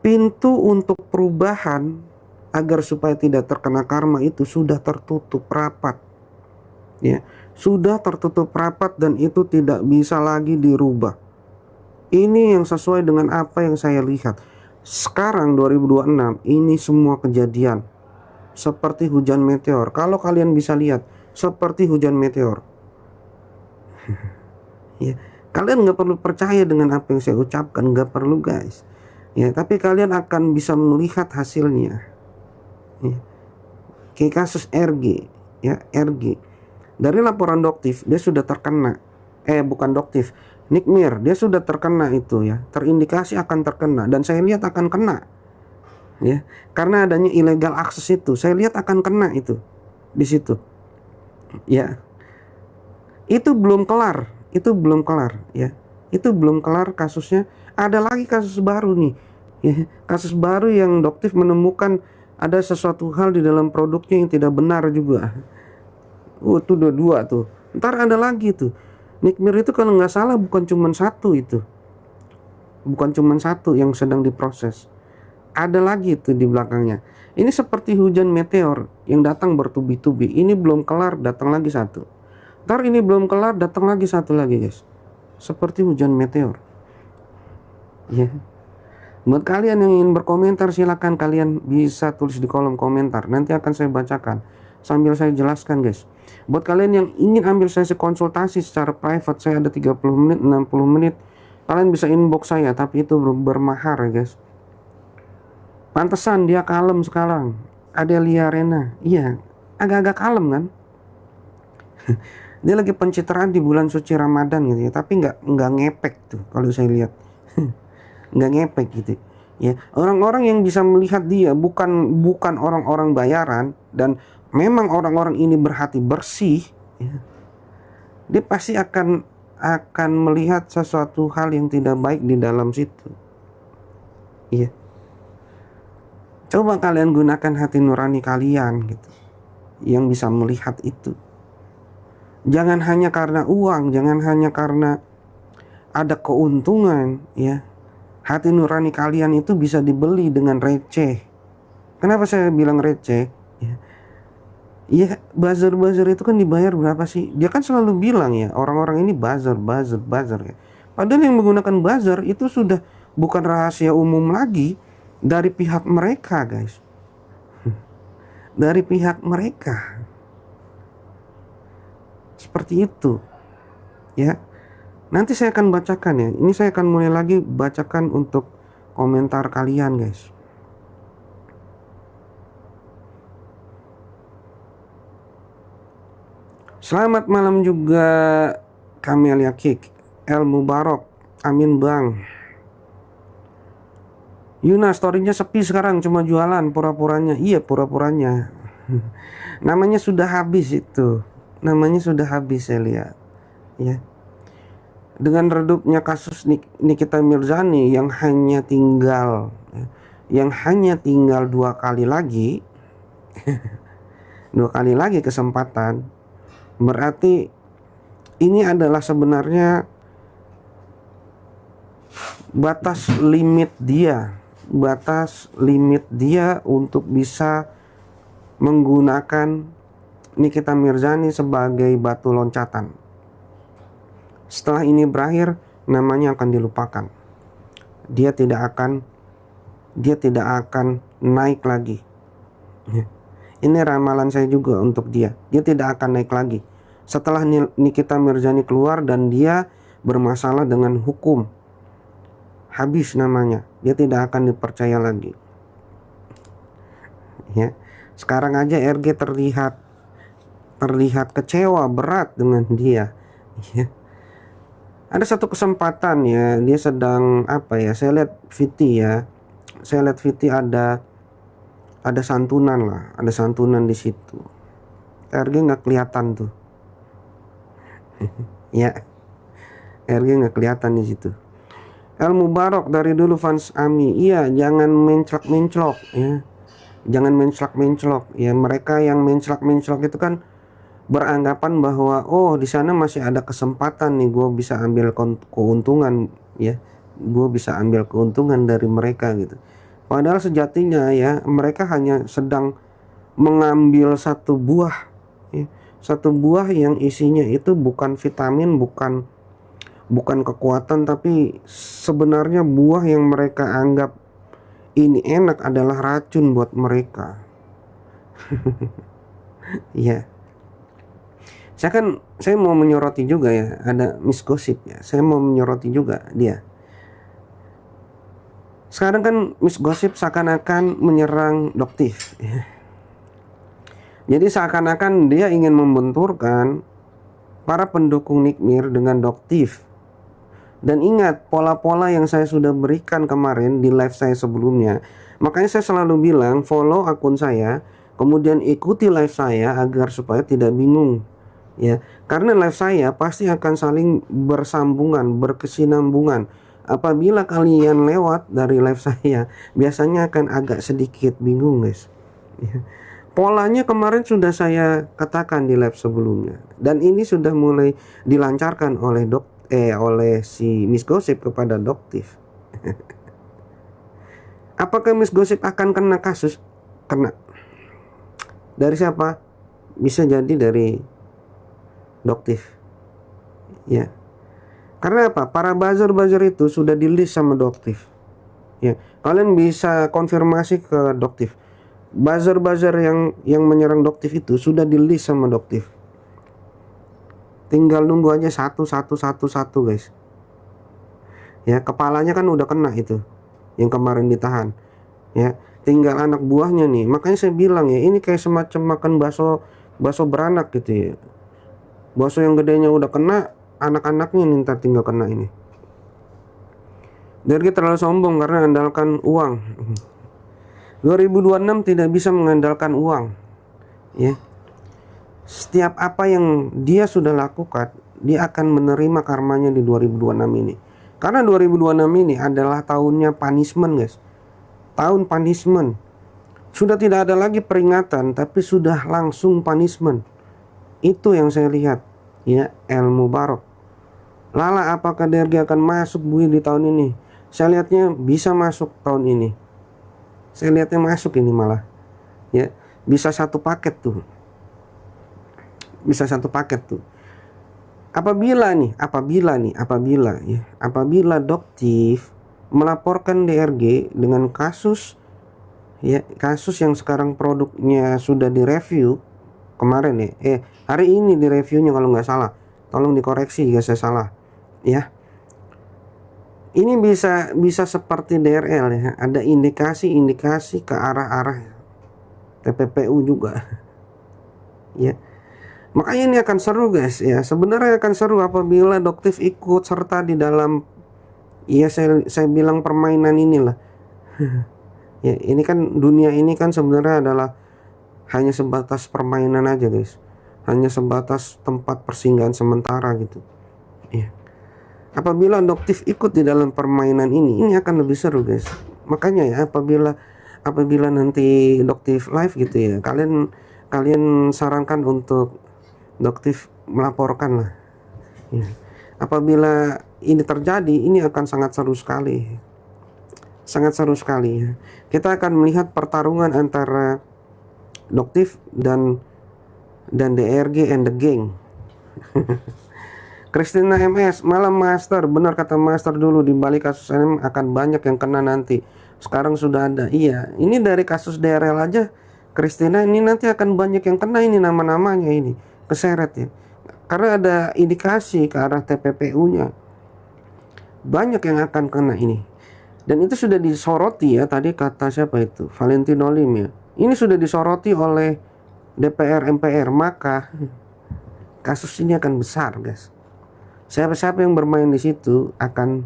pintu untuk perubahan agar supaya tidak terkena karma itu sudah tertutup rapat, ya, sudah tertutup rapat dan itu tidak bisa lagi dirubah. Ini yang sesuai dengan apa yang saya lihat. Sekarang 2026 ini semua kejadian seperti hujan meteor. Kalau kalian bisa lihat, seperti hujan meteor. Ya, kalian nggak perlu percaya dengan apa yang saya ucapkan, nggak perlu guys. Ya, tapi kalian akan bisa melihat hasilnya. Ya. Kayak kasus RG, ya RG. Dari laporan Doktif dia sudah terkena, bukan Doktif, Nikmir dia sudah terkena itu ya, terindikasi akan terkena dan saya lihat akan kena. Ya, karena adanya illegal akses itu, saya lihat akan kena itu di situ. Ya, itu belum kelar, ya, itu belum kelar kasusnya. Ada lagi kasus baru nih, ya, kasus baru yang Doktif menemukan ada sesuatu hal di dalam produknya yang tidak benar juga. Itu dua tuh. Ntar ada lagi tuh. Nikmir itu kalau nggak salah bukan cuma satu itu, bukan cuma satu yang sedang diproses. Ada lagi tuh di belakangnya. Ini seperti hujan meteor yang datang bertubi-tubi. Ini belum kelar, datang lagi satu. Ntar ini belum kelar, datang lagi satu lagi guys. Seperti hujan meteor. Ya. Buat kalian yang ingin berkomentar, silakan kalian bisa tulis di kolom komentar. Nanti akan saya bacakan sambil saya jelaskan guys. Buat kalian yang ingin ambil sesi konsultasi secara private, saya ada 30 menit, 60 menit. Kalian bisa inbox saya, tapi itu bermahar ya guys. Pantesan dia kalem sekarang. Adelia Rena, iya, agak-agak kalem kan. Dia lagi pencitraan di bulan suci Ramadan gitu ya, tapi nggak ngepek tuh kalau saya lihat. Nggak ngepek gitu ya. Orang-orang yang bisa melihat dia bukan orang-orang bayaran dan memang orang-orang ini berhati bersih ya, dia pasti akan melihat sesuatu hal yang tidak baik di dalam situ ya. Coba kalian gunakan hati nurani kalian gitu, yang bisa melihat itu. Jangan hanya karena uang, jangan hanya karena ada keuntungan ya. Hati nurani kalian itu bisa dibeli dengan receh. Kenapa saya bilang receh? Ya, buzzer itu kan dibayar berapa sih? Dia kan selalu bilang ya, orang-orang ini buzzer ya. Padahal yang menggunakan buzzer itu sudah bukan rahasia umum lagi dari pihak mereka guys. Dari pihak mereka. Seperti itu. Ya. Nanti saya akan bacakan ya. Ini saya akan mulai lagi bacakan untuk komentar kalian guys. Selamat malam juga Kamelia Kik, El Mubarok, amin bang. Yuna, storynya sepi sekarang, cuma jualan pura-puranya. Iya, pura-puranya. Namanya sudah habis itu. Namanya sudah habis saya lihat. Ya. Dengan redupnya kasus Nikita Mirzani yang hanya tinggal 2 kali lagi 2 kali lagi kesempatan, berarti ini adalah sebenarnya batas limit dia untuk bisa menggunakan Nikita Mirzani sebagai batu loncatan. Setelah ini berakhir, namanya akan dilupakan. Dia tidak akan naik lagi. Ini ramalan saya juga untuk dia. Dia tidak akan naik lagi. Setelah Nikita Mirzani keluar dan dia bermasalah dengan hukum, habis namanya. Dia tidak akan dipercaya lagi. Ya. Sekarang aja RG terlihat kecewa berat dengan dia. Ya. Ada satu kesempatan ya, dia sedang apa ya, saya lihat Viti ya, ada santunan lah, ada santunan di situ. RG nggak kelihatan tuh. Ya, RG nggak kelihatan di situ. El Mubarok dari dulu fans Ami, iya, jangan menclok ya, jangan menclok ya. Mereka yang menclok itu kan beranggapan bahwa oh di sana masih ada kesempatan nih, gue bisa ambil keuntungan ya, gue bisa ambil keuntungan dari mereka gitu. Padahal sejatinya ya mereka hanya sedang mengambil satu buah ya, satu buah yang isinya itu bukan vitamin, bukan kekuatan, tapi sebenarnya buah yang mereka anggap ini enak adalah racun buat mereka. Ya, saya mau menyoroti juga ya, ada Miss Gossip ya. Saya mau menyoroti juga dia. Sekarang kan Miss Gossip seakan-akan menyerang Doktif ya. Jadi seakan-akan dia ingin membenturkan para pendukung Nick Mir dengan Doktif. Dan ingat pola-pola yang saya sudah berikan kemarin di live saya sebelumnya. Makanya saya selalu bilang follow akun saya, kemudian ikuti live saya agar supaya tidak bingung ya. Karena live saya pasti akan saling bersambungan, berkesinambungan. Apabila kalian lewat dari live saya, biasanya akan agak sedikit bingung guys ya. Polanya kemarin sudah saya katakan di live sebelumnya, dan ini sudah mulai dilancarkan oleh oleh si Miss Gossip kepada Doktif. Apakah Miss Gossip akan kena kasus? Kena. Dari siapa? Bisa jadi dari Doktif ya. Karena apa? Para buzzer-buzzer itu sudah di list sama Doktif ya. Kalian bisa konfirmasi ke Doktif. Buzzer-buzzer yang menyerang Doktif itu sudah di list sama Doktif. Tinggal nunggu aja satu guys ya. Kepalanya kan udah kena itu yang kemarin ditahan ya. Tinggal anak buahnya nih. Makanya saya bilang ya, ini kayak semacam makan bakso beranak gitu ya. Bakso yang gedenya udah kena, anak-anaknya nih ntar tinggal kena ini. DRG terlalu sombong karena andalkan uang. 2026 tidak bisa mengandalkan uang ya. Setiap apa yang dia sudah lakukan, dia akan menerima karmanya di 2026 ini. Karena 2026 ini adalah tahunnya punishment guys. Tahun punishment. Sudah tidak ada lagi peringatan, tapi sudah langsung punishment. Itu yang saya lihat ya, El Mubarak. Lala, apakah DRG akan masuk Bui di tahun ini? Saya lihatnya bisa masuk tahun ini. Saya lihatnya masuk ini malah ya. Bisa satu paket tuh. Bisa satu paket tuh. Apabila Doktif melaporkan DRG dengan kasus ya, kasus yang sekarang produknya sudah direview kemarin ya. Hari ini direviewnya kalau nggak salah. Tolong dikoreksi jika saya salah ya. Ini bisa seperti DRL ya, ada indikasi ke arah TPPU juga ya. Makanya ini akan seru guys ya. Sebenarnya akan seru apabila Doktif ikut serta di dalam ya, saya bilang permainan inilah. Ya, ini kan dunia ini kan sebenarnya adalah hanya sebatas permainan aja guys. Hanya sebatas tempat persinggahan sementara gitu ya. Apabila Doktif ikut di dalam permainan ini akan lebih seru guys. Makanya ya, apabila nanti Doktif live gitu ya, kalian sarankan untuk Doktif melaporkan lah ya. Apabila ini terjadi, ini akan sangat seru sekali. Sangat seru sekali ya. Kita akan melihat pertarungan antara Doktif dan DRG and the gang. Christina MS, malam Master, benar kata Master dulu, di balik kasus NM akan banyak yang kena nanti. Sekarang sudah ada. Iya, ini dari kasus DRL aja Christina, ini nanti akan banyak yang kena ini, nama-namanya ini keseret ya. Karena ada indikasi ke arah TPPU-nya. Banyak yang akan kena ini. Dan itu sudah disoroti ya, tadi kata siapa itu? Valentino Lim ya. Ini sudah disoroti oleh DPR MPR, maka kasus ini akan besar guys. Siapa-siapa yang bermain di situ akan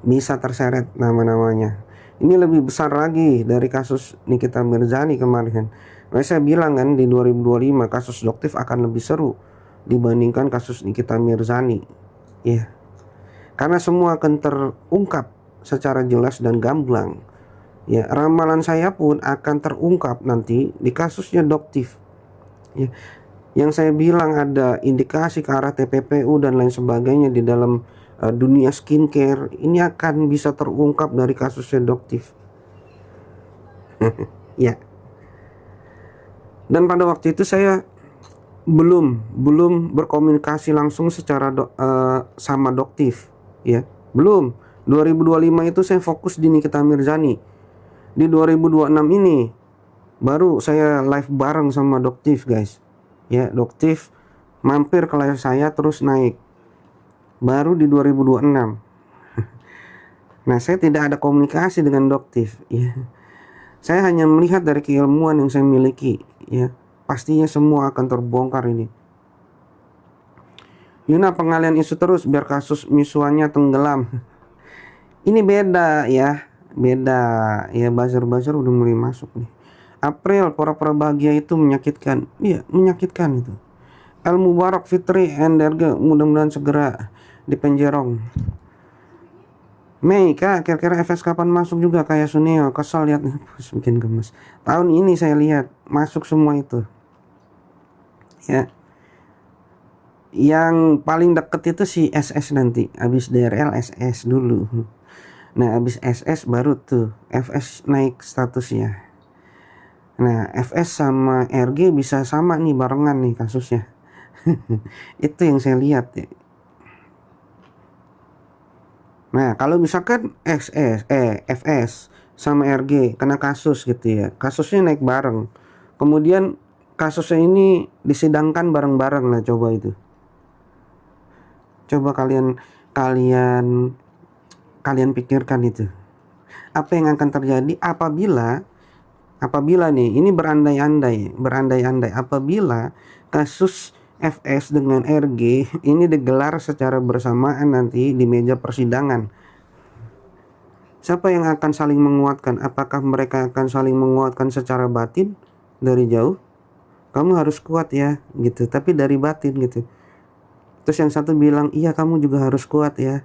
bisa terseret nama-namanya. Ini lebih besar lagi dari kasus Nikita Mirzani kemarin. Nah, saya bilang kan di 2025 kasus Doktif akan lebih seru dibandingkan kasus Nikita Mirzani. Ya. Karena semua akan terungkap secara jelas dan gamblang. Ya, ramalan saya pun akan terungkap nanti di kasusnya Doktif. Ya. Yang saya bilang ada indikasi ke arah TPPU dan lain sebagainya di dalam dunia skincare ini akan bisa terungkap dari kasusnya Doktif. Ya. Dan pada waktu itu saya belum berkomunikasi langsung secara sama Doktif, ya. Belum. 2025 itu saya fokus di Nikita Mirzani. Di 2026 ini baru saya live bareng sama Doktif, guys. Ya, Doktif mampir ke live saya terus naik. Baru di 2026. Nah, saya tidak ada komunikasi dengan Doktif, ya. Saya hanya melihat dari keilmuan yang saya miliki, ya. Pastinya semua akan terbongkar ini. Yuna, pengalian isu terus biar kasus misuannya tenggelam. Ini beda ya, beda ya. Buzzer-buzzer udah mulai masuk nih. April, pura-pura bahagia itu menyakitkan. Iya, menyakitkan itu. El Mubarak Fitri Enderge, mudah-mudahan segera dipenjerong. Mei, Kak, kira-kira FS kapan masuk juga kayak Suneo? Kesel lihat bikin gemes. Tahun ini saya lihat masuk semua itu. Ya. Yang paling deket itu si SS nanti, habis DRL SS dulu. Nah, habis SS baru tuh FS naik statusnya. Nah, FS sama RG bisa sama nih, barengan nih kasusnya. Itu yang saya lihat ya. Nah, kalau misalkan FS sama RG kena kasus gitu ya, kasusnya naik bareng, kemudian kasusnya ini disidangkan bareng-bareng. Nah, coba itu, coba kalian pikirkan itu, apa yang akan terjadi apabila nih, ini berandai-andai apabila kasus FS dengan RG ini digelar secara bersamaan nanti di meja persidangan. Siapa yang akan saling menguatkan? Apakah mereka akan saling menguatkan secara batin dari jauh? Kamu harus kuat ya gitu, tapi dari batin gitu. Terus yang satu bilang, iya kamu juga harus kuat ya.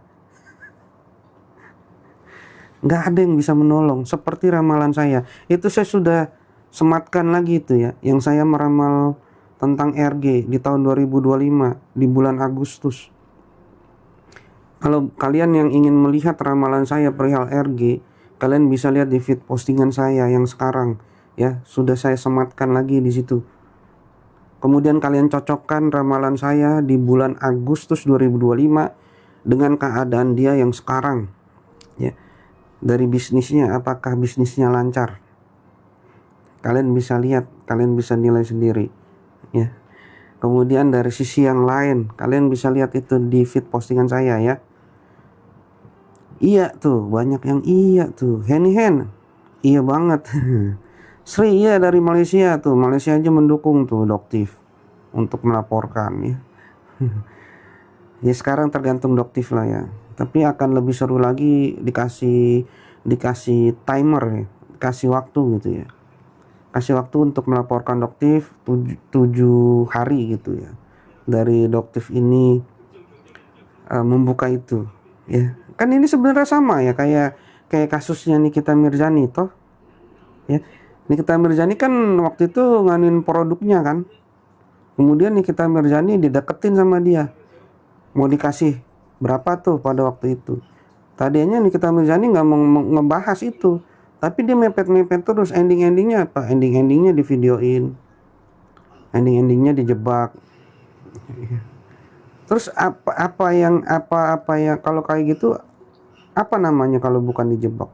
Nggak ada yang bisa menolong. Seperti ramalan saya, itu saya sudah sematkan lagi itu ya, yang saya meramal tentang RG di tahun 2025 di bulan Agustus. Kalau kalian yang ingin melihat ramalan saya perihal RG, kalian bisa lihat di feed postingan saya yang sekarang ya, sudah saya sematkan lagi di situ. Kemudian kalian cocokkan ramalan saya di bulan Agustus 2025 dengan keadaan dia yang sekarang ya. Dari bisnisnya, apakah bisnisnya lancar? Kalian bisa lihat, kalian bisa nilai sendiri ya. Kemudian dari sisi yang lain, kalian bisa lihat itu di feed postingan saya ya. Iya tuh, banyak yang iya tuh. Hen, iya banget. Sri, iya dari Malaysia tuh. Malaysia aja mendukung tuh Doktif untuk melaporkan ya. Ya sekarang tergantung Doktif lah ya. Tapi akan lebih seru lagi dikasih timer ya, kasih waktu gitu ya. Kasih waktu untuk melaporkan Doktif 7 hari gitu ya. Dari Doktif ini membuka itu ya. Kan ini sebenarnya sama ya kayak kasusnya Nikita Mirzani toh. Ya. Nikita Mirzani kan waktu itu nganuin produknya kan. Kemudian Nikita Mirzani dideketin sama dia. Mau dikasih berapa tuh pada waktu itu. Tadinya Nikita Mirzani nggak mau ngebahas itu. Tapi dia mepet-mepet terus. Ending-endingnya apa? Ending-endingnya di videoin. Ending-endingnya dijebak. Terus apa yang kalau kayak gitu apa namanya kalau bukan dijebak?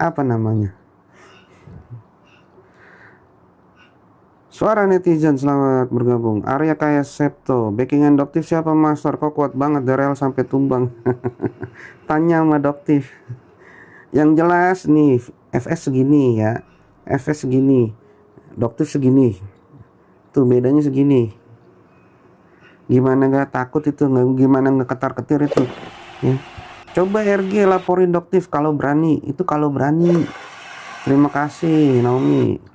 Apa namanya? Suara netizen selamat bergabung. Arya Kaya Septo, backingan Doktif siapa master? Kok kuat banget Darel sampai tumbang. Tanya sama Doktif. Yang jelas nih FS segini ya, FS segini, Doktif segini. Tuh bedanya segini. Gimana nggak takut itu? Gimana nggak ketar-ketir itu? Ya. Coba RG laporin Doktif kalau berani. Itu kalau berani. Terima kasih Naomi.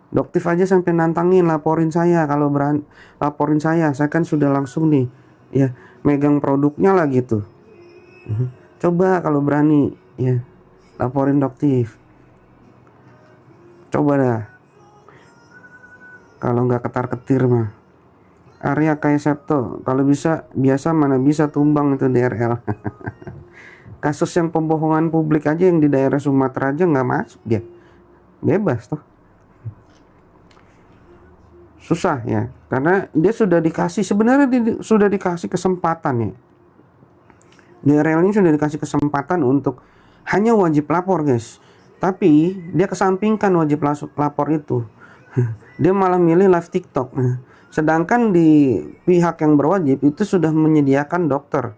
Doktif aja sampai nantangin laporin saya kalau berani, laporin saya kan sudah langsung nih ya megang produknya lah gitu. Coba kalau berani ya laporin Doktif. Coba dah. Kalau nggak ketar-ketir mah Arya kayak Septo, kalau biasa mana bisa tumbang itu DRL. Kasus yang pembohongan publik aja yang di daerah Sumatera aja nggak masuk dia, bebas toh. Susah ya, karena dia sudah dikasih, sebenarnya sudah dikasih kesempatan ya. DRL ini sudah dikasih kesempatan untuk hanya wajib lapor guys, tapi dia kesampingkan wajib lapor itu. Dia malah milih live TikTok. Sedangkan di pihak yang berwajib itu sudah menyediakan dokter.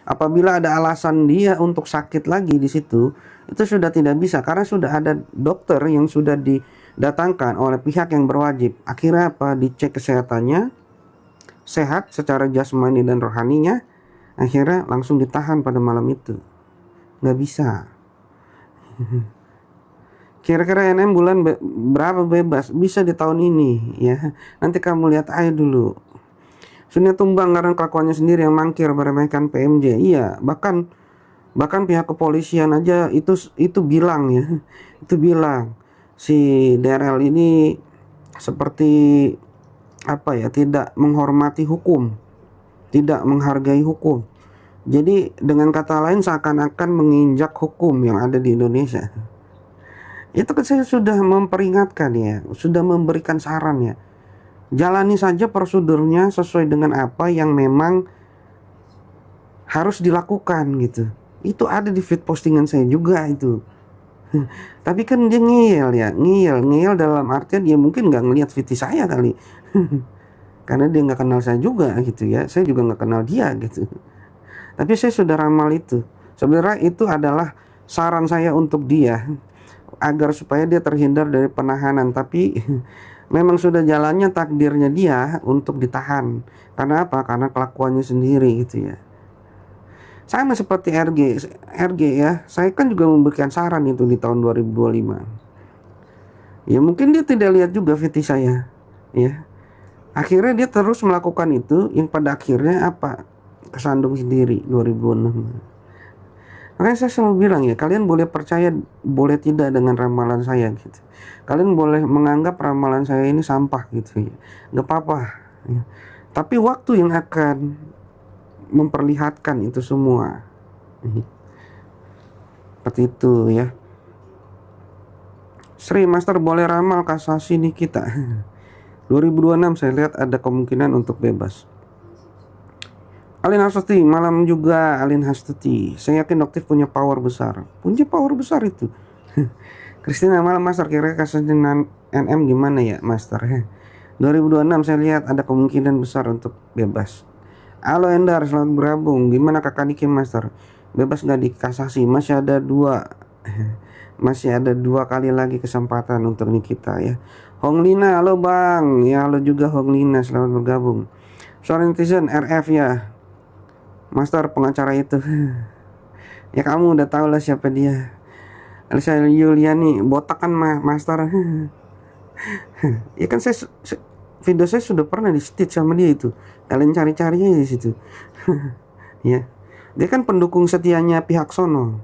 Apabila ada alasan dia untuk sakit lagi di situ, itu sudah tidak bisa karena sudah ada dokter yang sudah didatangkan oleh pihak yang berwajib. Akhirnya apa? Dicek kesehatannya, sehat secara jasmani dan rohaninya, akhirnya langsung ditahan pada malam itu. Nggak bisa. Kira-kira NM bulan berapa bebas? Bisa di tahun ini ya. Nanti kamu lihat aja dulu. Sudah tumbang karena kelakuannya sendiri yang mangkir meremehkan PMJ. Iya, bahkan pihak kepolisian aja itu bilang ya. Itu bilang si DRL ini seperti apa ya, tidak menghormati hukum, tidak menghargai hukum. Jadi dengan kata lain seakan-akan menginjak hukum yang ada di Indonesia. Itu kan saya sudah memperingatkan ya, sudah memberikan saran ya. Jalani saja prosedurnya sesuai dengan apa yang memang harus dilakukan gitu. Itu ada di feed postingan saya juga itu. Tapi kan dia ngeyel ya, ngeyel dalam artian dia mungkin nggak ngelihat feed saya kali. Karena dia nggak kenal saya juga gitu ya, saya juga nggak kenal dia gitu. Tapi saya sudah ramal itu. Sebenarnya itu adalah saran saya untuk dia, agar supaya dia terhindar dari penahanan. Tapi memang sudah jalannya takdirnya dia untuk ditahan. Karena apa? Karena kelakuannya sendiri gitu ya. Sama seperti RG ya. Saya kan juga memberikan saran itu di tahun 2025. Ya mungkin dia tidak lihat juga video saya ya. Akhirnya dia terus melakukan itu, yang pada akhirnya apa? Kesandung sendiri 2006. Makanya saya selalu bilang ya, kalian boleh percaya boleh tidak dengan ramalan saya gitu. Kalian boleh menganggap ramalan saya ini sampah gitu ya, nggak apa-apa ya. Tapi waktu yang akan memperlihatkan itu semua. Seperti itu ya. Sri Master boleh ramal kasasi nih kita. 2026 saya lihat ada kemungkinan untuk bebas. Alin Hastuti, malam juga Alin Hastuti. Saya yakin Noktif punya power besar. Punya power besar itu. Kristina, malam Master, kira-kira kasusnya NM gimana ya Master? 2026 saya lihat ada kemungkinan besar untuk bebas. Halo Endar, selamat bergabung. Gimana kakak Niki Master? Bebas nggak di kasasi? Masih ada dua kali lagi kesempatan untuk Nikita ya. Hong Lina, halo bang. Ya halo juga Hong Lina, selamat bergabung. Suara netizen RF ya. Master pengacara itu. Ya kamu udah tahu lah siapa dia. Elisa Yuliani, botak kan Master. Ya kan video saya sudah pernah di stitch sama dia itu. Kalian cari-cari aja di situ. Ya. Dia kan pendukung setianya pihak sono.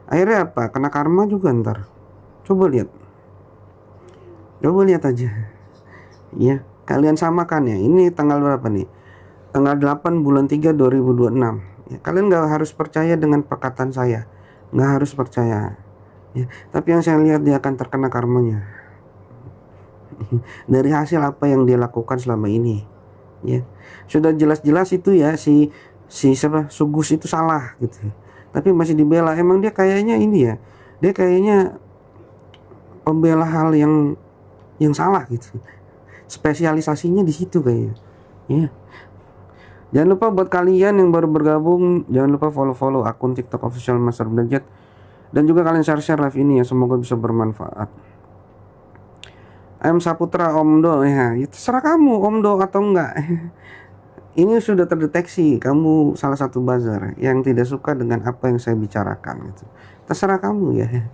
Akhirnya apa? Kena karma juga ntar. Coba lihat aja. Ya, kalian samakan ya. Ini tanggal berapa nih? Tanggal 8 bulan 3 2026 ya, kalian gak harus percaya dengan perkataan saya, gak harus percaya ya, tapi yang saya lihat dia akan terkena karmanya dari hasil apa yang dia lakukan selama ini ya. Sudah jelas-jelas itu ya, si siapa Sugus itu salah gitu, tapi masih dibela. Emang dia kayaknya ini ya, dia kayaknya pembela hal yang salah gitu, spesialisasinya di situ kayaknya ya. Jangan lupa buat kalian yang baru bergabung, jangan lupa follow akun TikTok official Master Belajet, dan juga kalian share live ini ya, semoga bisa bermanfaat. Saputra Omdo ya, terserah kamu Omdo atau enggak. Ini sudah terdeteksi kamu salah satu buzzer yang tidak suka dengan apa yang saya bicarakan gitu. Terserah kamu ya.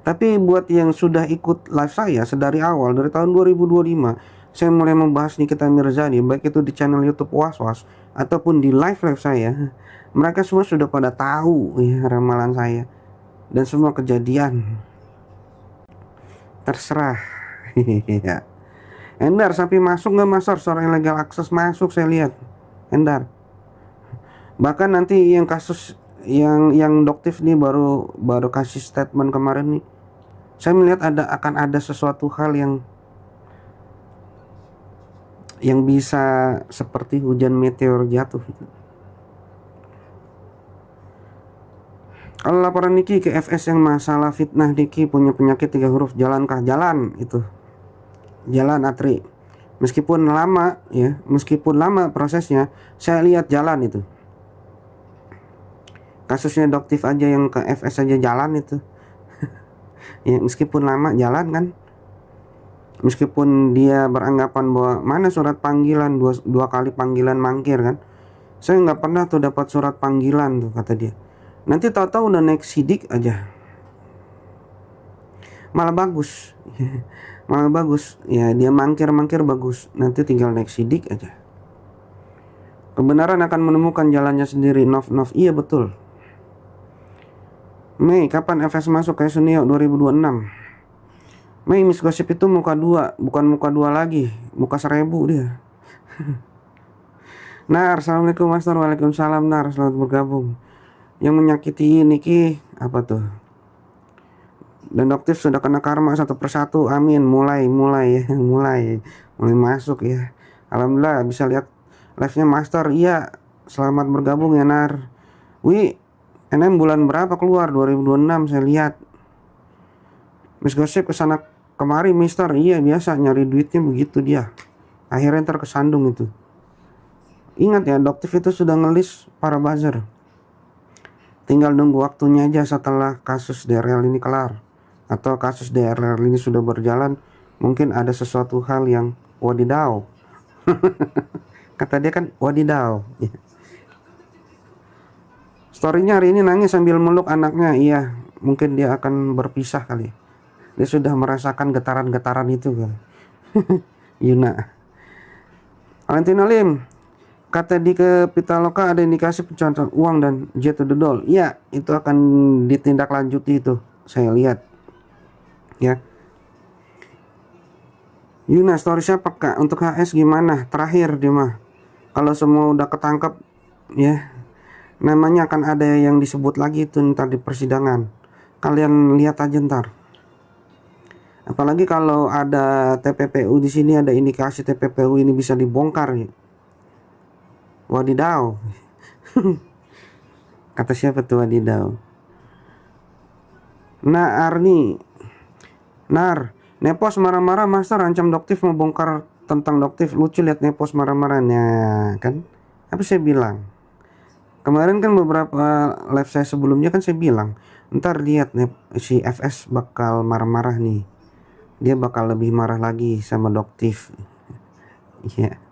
Tapi buat yang sudah ikut live saya sedari awal, dari tahun 2025, saya mulai membahas Nikita Mirzani, baik itu di channel YouTube Was-Was ataupun di live saya. Mereka semua sudah pada tahu ya ramalan saya dan semua kejadian. Terserah. Endar, sapi masuk nggak Master? Seorang illegal akses masuk, saya lihat. Endar. Bahkan nanti yang kasus yang Doktif nih baru kasih statement kemarin nih. Saya melihat akan ada sesuatu hal yang bisa seperti hujan meteor jatuh. Kalau laporan Niki ke FS yang masalah fitnah, Niki punya penyakit 3 huruf, jalankah? Jalan itu. Jalan Atri. Meskipun lama ya, meskipun lama prosesnya, saya lihat jalan itu. Kasusnya Doktif aja yang ke FS aja jalan itu. Ya, meskipun lama jalan kan. Meskipun dia beranggapan bahwa mana surat panggilan, dua kali panggilan mangkir kan. Saya nggak pernah tuh dapat surat panggilan tuh, kata dia. Nanti tahu-tahu udah naik sidik aja. Malah bagus. Malah bagus. Ya, dia mangkir bagus. Nanti tinggal naik sidik aja. Kebenaran akan menemukan jalannya sendiri. Nov, iya betul. Mei, kapan FS masuk kayak Sunio 2026? Mei, Miss Gosip itu muka 2, bukan muka 2 lagi, muka 1000 dia. Nar, assalamualaikum Master. Waalaikumsalam Nar, selamat bergabung. Yang menyakiti Niki apa tuh? Dan Doktif sudah kena karma satu persatu. Amin. Mulai ya, mulai masuk ya. Alhamdulillah bisa lihat live-nya Master. Iya, selamat bergabung ya Nar. NM bulan berapa keluar? 2026 saya lihat. Miss Gosip kesana kemari Mister. Iya, biasa nyari duitnya begitu dia. Akhirnya terkesandung itu. Ingat ya, Doktif itu sudah ngelis para buzzer. Tinggal nunggu waktunya aja setelah kasus DRL ini kelar. Atau kasus DRL ini sudah berjalan, mungkin ada sesuatu hal yang wadidaw. Kata dia kan wadidaw. Storynya hari ini nangis sambil meluk anaknya. Iya, mungkin dia akan berpisah kali. Dia sudah merasakan getaran-getaran itu kan. Yuna. Valentino Lim, kata di ke Pitaloka ada indikasi pencucian uang dan jet to the doll. Iya, itu akan ditindaklanjuti itu. Saya lihat. Ya. Yuna, story siapa Kak? Untuk HS gimana? Terakhir dia mah. Kalau semua udah ketangkep ya, namanya akan ada yang disebut lagi itu ntar di persidangan. Kalian lihat aja ntar. Apalagi kalau ada TPPU di sini, ada indikasi TPPU ini bisa dibongkar ya. Wadidaw. Kata siapa tuh wadidaw? Nah, Arni. Nar, Nepos marah-marah Master ancam Doktif mau bongkar tentang Doktif. Lucu lihat Nepos marah-marahnya kan. Apa saya bilang? Kemarin kan beberapa live saya sebelumnya kan saya bilang, ntar lihat si FS bakal marah-marah nih. Dia bakal lebih marah lagi sama Doktif. Iya.